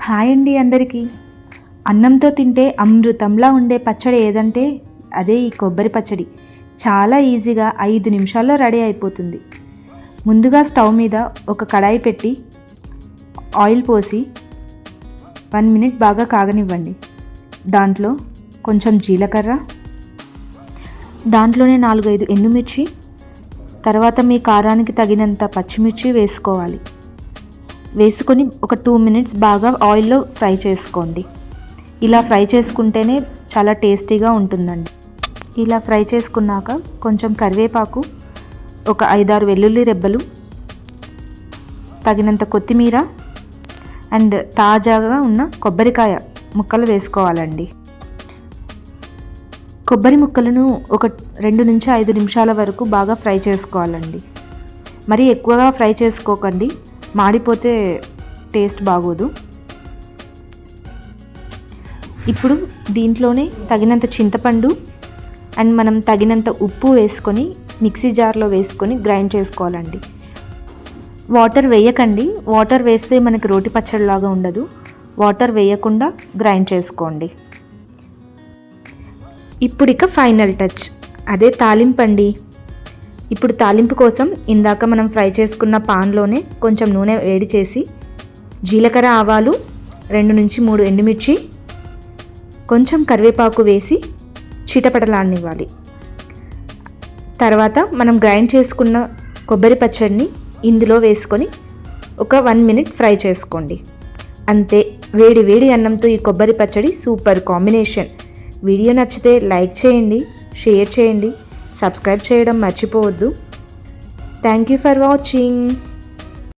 Hi అండి అందరికీ. అన్నంతో తింటే అమృతంలా ఉండే పచ్చడి ఏదంటే అదే ఈ కొబ్బరి పచ్చడి. చాలా ఈజీగా 5 నిమిషాల్లో రెడీ అయిపోతుంది. ముందుగా స్టవ్ మీద ఒక కడాయి పెట్టి ఆయిల్ పోసి 1 మినిట్ బాగా కాగనివ్వండి. దాంట్లో కొంచెం జీలకర్ర, దాంట్లోనే 4-5 ఎండుమిర్చి, తర్వాత మీ కారానికి తగినంత పచ్చిమిర్చి వేసుకోవాలి. వేసుకొని ఒక 2 మినిట్స్ బాగా ఆయిల్లో ఫ్రై చేసుకోండి. ఇలా ఫ్రై చేసుకుంటేనే చాలా టేస్టీగా ఉంటుందండి. ఇలా ఫ్రై చేసుకున్నాక కొంచెం కరివేపాకు, ఒక 5-6 వెల్లుల్లి రెబ్బలు, తగినంత కొత్తిమీర అండ్ తాజాగా ఉన్న కొబ్బరికాయ ముక్కలు వేసుకోవాలండి. కొబ్బరి ముక్కలను ఒక 2 నుంచి 5 నిమిషాల వరకు బాగా ఫ్రై చేసుకోవాలండి. మరి ఎక్కువగా ఫ్రై చేసుకోకండి, మాడిపోతే టేస్ట్ బాగోదు. ఇప్పుడు దీంట్లోనే తగినంత చింతపండు అండ్ మనం తగినంత ఉప్పు వేసుకొని మిక్సీ జార్లో వేసుకొని గ్రైండ్ చేసుకోవాలండి. వాటర్ వేయకండి, వాటర్ వేస్తే మనకి రోటి పచ్చడిలాగా ఉండదు. వాటర్ వేయకుండా గ్రైండ్ చేసుకోండి. ఇప్పుడు ఇక ఫైనల్ టచ్, అదే తాలింపు అండి. ఇప్పుడు తాలింపు కోసం ఇందాక మనం ఫ్రై చేసుకున్న పాన్లోనే కొంచెం నూనె వేడి చేసి జీలకర్ర, ఆవాలు, 2 నుంచి 3 ఎండుమిర్చి, కొంచెం కరివేపాకు వేసి చిటపటలాడనివ్వాలి. తర్వాత మనం గ్రైండ్ చేసుకున్న కొబ్బరి పచ్చడిని ఇందులో వేసుకొని ఒక 1 మినిట్ ఫ్రై చేసుకోండి. అంతే, వేడి వేడి అన్నంతో ఈ కొబ్బరి పచ్చడి సూపర్ కాంబినేషన్. వీడియో నచ్చితే లైక్ చేయండి, షేర్ చేయండి, సబ్స్క్రైబ్ చేయడం మర్చిపోవద్దు. Thank you for watching.